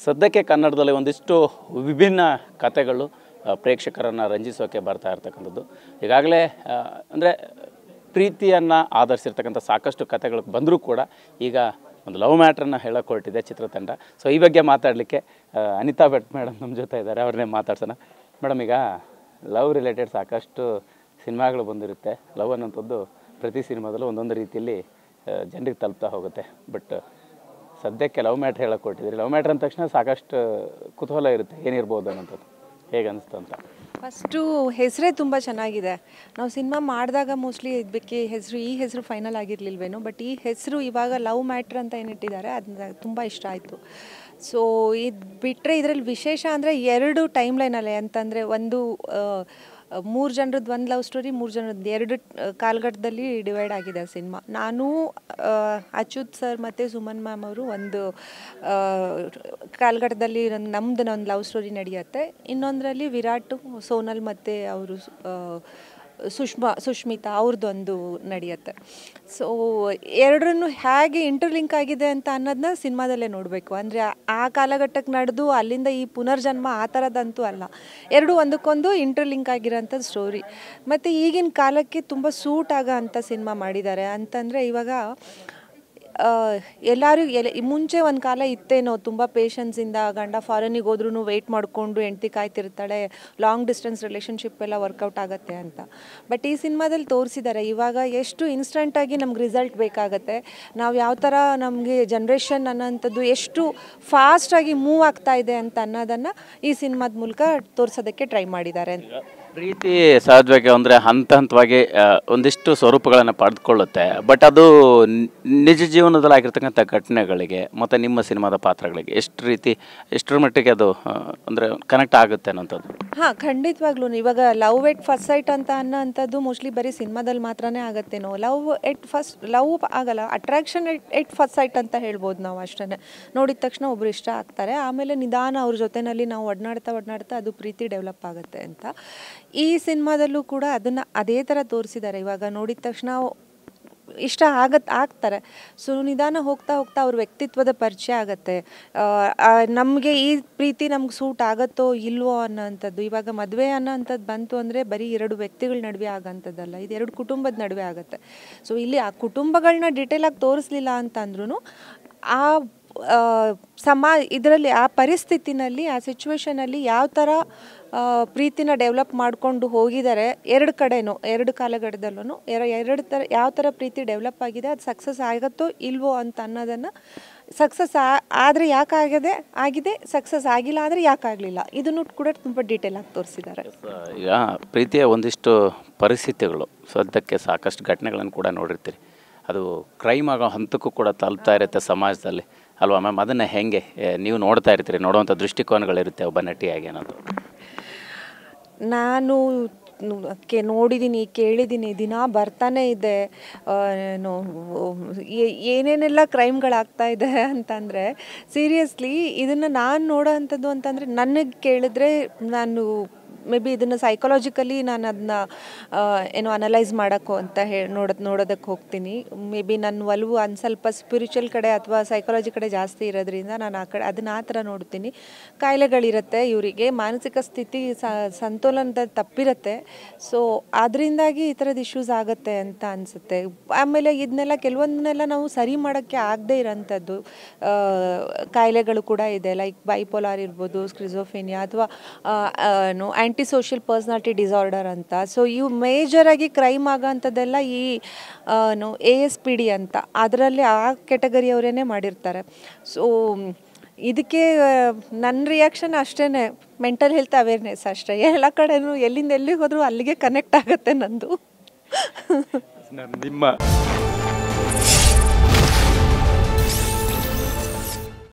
ಸದ್ಯಕ್ಕೆ ಕನ್ನಡದಲ್ಲಿ ಒಂದಿಷ್ಟು ವಿಭಿನ್ನ ಕಥೆಗಳು ಪ್ರೇಕ್ಷಕರನ್ನು ರಂಜಿಸೋಕೆ ಬರ್ತಾ ಇರ್ತಕ್ಕಂಥದ್ದು. ಈಗಾಗಲೇ ಅಂದರೆ ಪ್ರೀತಿಯನ್ನು ಆಧರಿಸಿರ್ತಕ್ಕಂಥ ಸಾಕಷ್ಟು ಕಥೆಗಳು ಬಂದರೂ ಕೂಡ ಈಗ ಒಂದು ಲವ್ ಮ್ಯಾಟ್ರನ್ನು ಹೇಳೋಕೆ ಹೊರಟಿದೆ ಚಿತ್ರತಂಡ. ಸೊ ಈ ಬಗ್ಗೆ ಮಾತಾಡಲಿಕ್ಕೆ ಅನಿತಾ ಭಟ್ ಮೇಡಮ್ ನಮ್ಮ ಜೊತೆ ಇದ್ದಾರೆ, ಅವ್ರನ್ನೇ ಮಾತಾಡ್ಸೋಣ. ಮೇಡಮ್, ಈಗ ಲವ್ ರಿಲೇಟೆಡ್ ಸಾಕಷ್ಟು ಸಿನಿಮಾಗಳು ಬಂದಿರುತ್ತೆ. ಲವ್ ಅನ್ನೋಂಥದ್ದು ಪ್ರತಿ ಸಿನಿಮಾದಲ್ಲೂ ಒಂದೊಂದು ರೀತಿಯಲ್ಲಿ ಜನರಿಗೆ ತಲುಪ್ತಾ ಹೋಗುತ್ತೆ. ಬಟ್ ಸದ್ಯಕ್ಕೆ ಲವ್ ಮ್ಯಾಟ್ರ್ ಹೇಳೋಕೆ ಕೊಟ್ಟಿದ್ದೀರಿ. ಲವ್ ಮ್ಯಾಟ್ರ್ ಅಂದ ತಕ್ಷಣ ಸಾಕಷ್ಟು ಕುತೂಹಲ ಇರುತ್ತೆ, ಏನಿರ್ಬೋದು ಅನ್ನೋಂಥದ್ದು. ಹೇಗೆ ಅನಿಸ್ತು ಅಂತ? ಫಸ್ಟು ಹೆಸರೇ ತುಂಬ ಚೆನ್ನಾಗಿದೆ. ನಾವು ಸಿನಿಮಾ ಮಾಡಿದಾಗ ಮೋಸ್ಟ್ಲಿ ಇದಕ್ಕೆ ಈ ಹೆಸರು ಫೈನಲ್ ಆಗಿರಲಿಲ್ವೇನೋ, ಬಟ್ ಈ ಹೆಸರು ಇವಾಗ ಲವ್ ಮ್ಯಾಟ್ರ್ ಅಂತ ಏನಿಟ್ಟಿದ್ದಾರೆ ಅದನ್ನ ತುಂಬ ಇಷ್ಟ ಆಯಿತು. ಸೊ ಇದು ಬಿಟ್ಟರೆ ಇದರಲ್ಲಿ ವಿಶೇಷ ಅಂದರೆ 2 ಟೈಮ್ ಲೈನಲ್ಲೇ ಅಂತಂದರೆ ಒಂದು 3 ಜನರದ್ದು ಒಂದು ಲವ್ ಸ್ಟೋರಿ, 3 ಜನರದ್ದು 2 ಕಾಲಘಟ್ಟದಲ್ಲಿ ಡಿವೈಡ್ ಆಗಿದೆ ಸಿನಿಮಾ. ನಾನು ಅಚ್ಯುತ್ ಸರ್ ಮತ್ತು ಸುಮನ್ ಮ್ಯಾಮ್ ಅವರು ಒಂದು ಕಾಲಘಟ್ಟದಲ್ಲಿ ನಮ್ಮದು ಒಂದು ಲವ್ ಸ್ಟೋರಿ ನಡೆಯುತ್ತೆ. ಇನ್ನೊಂದರಲ್ಲಿ ವಿರಾಟ್, ಸೋನಲ್ ಮತ್ತು ಅವರು ಸುಷ್ಮಿತಾ ಅವ್ರದ್ದೊಂದು ನಡೆಯುತ್ತೆ. ಸೊ ಎರಡರನ್ನು ಹೇಗೆ ಇಂಟರ್ಲಿಂಕ್ ಆಗಿದೆ ಅಂತ ಅನ್ನೋದನ್ನ ಸಿನಿಮಾದಲ್ಲೇ ನೋಡಬೇಕು. ಅಂದರೆ ಆ ಕಾಲಘಟ್ಟಕ್ಕೆ ನಡೆದು ಅಲ್ಲಿಂದ ಈ ಪುನರ್ಜನ್ಮ ಆ ಥರದಂತೂ ಅಲ್ಲ, ಎರಡು ಒಂದಕ್ಕೊಂದು ಇಂಟರ್ಲಿಂಕ್ ಆಗಿರೋಂಥ ಸ್ಟೋರಿ. ಮತ್ತು ಈಗಿನ ಕಾಲಕ್ಕೆ ತುಂಬ ಸೂಟ್ ಆಗೋ ಅಂಥ ಸಿನಿಮಾ ಮಾಡಿದ್ದಾರೆ. ಅಂತಂದರೆ ಇವಾಗ ಎಲ್ಲರೂ ಮುಂಚೆ ಒಂದು ಕಾಲ ಇತ್ತೇನೋ, ತುಂಬ ಪೇಷನ್ಸಿಂದ ಗಂಡ ಫಾರಿನಿಗೆ ಹೋದ್ರೂ ವೆಯ್ಟ್ ಮಾಡಿಕೊಂಡು ಹೆಂಡ್ತಿ ಕಾಯ್ತಿರ್ತಾಳೆ, ಲಾಂಗ್ ಡಿಸ್ಟೆನ್ಸ್ ರಿಲೇಷನ್ಶಿಪ್ ಎಲ್ಲ ವರ್ಕೌಟ್ ಆಗುತ್ತೆ ಅಂತ. ಬಟ್ ಈ ಸಿನಿಮಾದಲ್ಲಿ ತೋರಿಸಿದ್ದಾರೆ ಇವಾಗ ಎಷ್ಟು ಇನ್ಸ್ಟಂಟಾಗಿ ನಮ್ಗೆ ರಿಸಲ್ಟ್ ಬೇಕಾಗತ್ತೆ, ನಾವು ಯಾವ ಥರ ನಮಗೆ ಜನ್ರೇಷನ್ ಅನ್ನೋಂಥದ್ದು ಎಷ್ಟು ಫಾಸ್ಟಾಗಿ ಮೂವ್ ಆಗ್ತಾ ಇದೆ ಅಂತ ಅನ್ನೋದನ್ನು ಈ ಸಿನಿಮಾದ ಮೂಲಕ ತೋರಿಸೋದಕ್ಕೆ ಟ್ರೈ ಮಾಡಿದ್ದಾರೆ. ಪ್ರೀತಿ ಸಹಜವಾಗಿ ಅಂದರೆ ಹಂತವಾಗಿ ಒಂದಿಷ್ಟು ಸ್ವರೂಪಗಳನ್ನು ಪಡೆದುಕೊಳ್ಳುತ್ತೆ. ಬಟ್ ಅದು ನಿಜ ಜೀವನದಲ್ಲಿ ಆಗಿರ್ತಕ್ಕಂಥ ಘಟನೆಗಳಿಗೆ ಮತ್ತು ನಿಮ್ಮ ಸಿನಿಮಾದ ಪಾತ್ರಗಳಿಗೆ ಎಷ್ಟರ ಮಟ್ಟಿಗೆ ಅದು ಅಂದರೆ ಕನೆಕ್ಟ್ ಆಗುತ್ತೆ ಅನ್ನೋಂಥದ್ದು? ಹಾಂ, ಖಂಡಿತವಾಗ್ಲೂ. ಇವಾಗ ಲವ್ ಎಟ್ ಫಸ್ಟ್ ಸೈಟ್ ಅಂತ ಅನ್ನೋಂಥದ್ದು ಮೋಸ್ಟ್ಲಿ ಬರೀ ಸಿನಿಮಾದಲ್ಲಿ ಮಾತ್ರನೇ ಆಗುತ್ತೇನೋ. ಲವ್ ಆಗಲ್ಲ, ಅಟ್ರಾಕ್ಷನ್ ಎಟ್ ಫಸ್ಟ್ ಸೈಟ್ ಅಂತ ಹೇಳ್ಬೋದು ನಾವು. ಅಷ್ಟೇ, ನೋಡಿದ ತಕ್ಷಣ ಒಬ್ರು ಇಷ್ಟ ಆಗ್ತಾರೆ, ಆಮೇಲೆ ನಿಧಾನ ಅವ್ರ ಜೊತೆಯಲ್ಲಿ ನಾವು ಒಡನಾಡ್ತಾ ಅದು ಪ್ರೀತಿ ಡೆವಲಪ್ ಆಗುತ್ತೆ ಅಂತ. ಈ ಸಿನಿಮಾದಲ್ಲೂ ಕೂಡ ಅದನ್ನು ಅದೇ ಥರ ತೋರಿಸಿದ್ದಾರೆ. ಇವಾಗ ನೋಡಿದ ತಕ್ಷಣ ಇಷ್ಟ ಆಗ್ತಾರೆ. ಸೊ ನಿಧಾನ ಹೋಗ್ತಾ ಅವ್ರ ವ್ಯಕ್ತಿತ್ವದ ಪರಿಚಯ ಆಗುತ್ತೆ. ನಮಗೆ ಈ ಪ್ರೀತಿ ನಮ್ಗೆ ಸೂಟ್ ಆಗುತ್ತೋ ಇಲ್ವೋ ಅನ್ನೋಂಥದ್ದು. ಇವಾಗ ಮದುವೆ ಅನ್ನೋಂಥದ್ದು ಬಂತು ಅಂದರೆ ಬರೀ 2 ವ್ಯಕ್ತಿಗಳ ನಡುವೆ ಆಗೋಂಥದ್ದಲ್ಲ, ಇದು 2 ಕುಟುಂಬದ ನಡುವೆ ಆಗುತ್ತೆ. ಸೊ ಇಲ್ಲಿ ಆ ಕುಟುಂಬಗಳನ್ನ ಡಿಟೇಲಾಗಿ ತೋರಿಸ್ಲಿಲ್ಲ ಅಂತಂದ್ರೂ ಆ ಇದರಲ್ಲಿ ಆ ಪರಿಸ್ಥಿತಿನಲ್ಲಿ, ಆ ಸಿಚುವೇಶನಲ್ಲಿ ಯಾವ ಥರ ಪ್ರೀತಿನ ಡೆವಲಪ್ ಮಾಡಿಕೊಂಡು ಹೋಗಿದ್ದಾರೆ 2 ಕಡೆನೂ, 2 ಕಾಲಘಟ್ಟದಲ್ಲೂ ಎರಡು ಥರ ಯಾವ ಥರ ಪ್ರೀತಿ ಡೆವಲಪ್ ಆಗಿದೆ, ಅದು ಸಕ್ಸಸ್ ಆಗುತ್ತೋ ಇಲ್ವೋ ಅಂತ ಅನ್ನೋದನ್ನು, ಸಕ್ಸಸ್ ಆದರೆ ಆಗಿದೆ, ಸಕ್ಸಸ್ ಆಗಿಲ್ಲ ಅಂದರೆ ಯಾಕಾಗಲಿಲ್ಲ, ಇದನ್ನು ಕೂಡ ತುಂಬ ಡೀಟೇಲಾಗಿ ತೋರಿಸಿದ್ದಾರೆ. ಈಗ ಪ್ರೀತಿಯ ಒಂದಿಷ್ಟು ಪರಿಸ್ಥಿತಿಗಳು ಸದ್ಯಕ್ಕೆ ಸಾಕಷ್ಟು ಘಟನೆಗಳನ್ನು ಕೂಡ ನೋಡಿರ್ತೀರಿ, ಅದು ಕ್ರೈಮ್ ಆಗೋ ಹಂತಕ್ಕೂ ಕೂಡ ತಲುಪ್ತಾ ಇರುತ್ತೆ ಸಮಾಜದಲ್ಲಿ ಅಲ್ವಾ ಮ್ಯಾಮ್? ಅದನ್ನು ಹೇಗೆ ನೀವು ನೋಡ್ತಾ ಇರ್ತೀರಿ, ನೋಡುವಂಥ ದೃಷ್ಟಿಕೋನಗಳಿರುತ್ತೆ ಒಬ್ಬ ನಟಿಯಾಗಿ ಅನ್ನೋದು? ನಾನು ನೋಡಿದ್ದೀನಿ, ಕೇಳಿದ್ದೀನಿ, ದಿನ ಬರ್ತಾನೆ ಇದೆ. ಏನೇನೆಲ್ಲ ಕ್ರೈಮ್ಗಳಾಗ್ತಾ ಇದೆ ಅಂತಂದರೆ ಸೀರಿಯಸ್ಲಿ ಇದನ್ನು ನಾನು ನೋಡೋ ಅಂಥದ್ದು ಅಂತಂದರೆ, ನನಗೆ ಕೇಳಿದ್ರೆ ನಾನು ಮೇ ಬಿ ಇದನ್ನು ಸೈಕಾಲಜಿಕಲಿ ನಾನು ಅದನ್ನ ಅನಲೈಸ್ ಮಾಡೋಕ್ಕೋ ಅಂತ ನೋಡೋದಕ್ಕೆ ಹೋಗ್ತೀನಿ. ಮೇ ಬಿ ನನ್ನ ಒಲವು ಸ್ವಲ್ಪ ಸ್ಪಿರಿಚುವಲ್ ಕಡೆ ಅಥವಾ ಸೈಕಾಲಜಿ ಕಡೆ ಜಾಸ್ತಿ ಇರೋದ್ರಿಂದ ನಾನು ಅದನ್ನು ಆ ಥರ ನೋಡ್ತೀನಿ. ಕಾಯಿಲೆಗಳಿರುತ್ತೆ, ಇವರಿಗೆ ಮಾನಸಿಕ ಸ್ಥಿತಿ ಸಂತೋಲನದ ತಪ್ಪಿರುತ್ತೆ. ಸೊ ಅದರಿಂದಾಗಿ ಈ ಥರದ ಇಶ್ಯೂಸ್ ಆಗುತ್ತೆ ಅಂತ ಅನಿಸುತ್ತೆ. ಆಮೇಲೆ ಇದನ್ನೆಲ್ಲ ಕೆಲವೊಂದನ್ನೆಲ್ಲ ನಾವು ಸರಿ ಮಾಡೋಕ್ಕೆ ಆಗದೇ ಇರೋಂಥದ್ದು ಕಾಯಿಲೆಗಳು ಕೂಡ ಇದೆ. ಲೈಕ್ ಬೈಪೋಲಾರ್ ಇರ್ಬೋದು, ಸ್ಕ್ರಿಜೋಫೇನಿಯಾ ಅಥವಾ ಆ್ಯಂಟಿ ಸೋಷಿಯಲ್ ಪರ್ಸ್ನಾಲಿಟಿ ಡಿಸಾರ್ಡರ್ ಅಂತ. ಸೊ ಇವು ಮೇಜರಾಗಿ ಕ್ರೈಮ್ ಆಗೋಂಥದ್ದೆಲ್ಲ ಈ ASPD ಅಂತ, ಅದರಲ್ಲಿ ಆ ಕೆಟಗರಿಯವರೇ ಮಾಡಿರ್ತಾರೆ. ಸೊ ಇದಕ್ಕೆ ನನ್ನ ರಿಯಾಕ್ಷನ್ ಅಷ್ಟೇ, ಮೆಂಟಲ್ ಹೆಲ್ತ್ ಅವೇರ್ನೆಸ್ ಅಷ್ಟೇ. ಎಲ್ಲ ಕಡೆನೂ ಎಲ್ಲಿಂದ ಎಲ್ಲಿಗೆ ಹೋದರೂ ಅಲ್ಲಿಗೆ ಕನೆಕ್ಟ್ ಆಗುತ್ತೆ ನಂದು. ನಿಮ್ಮ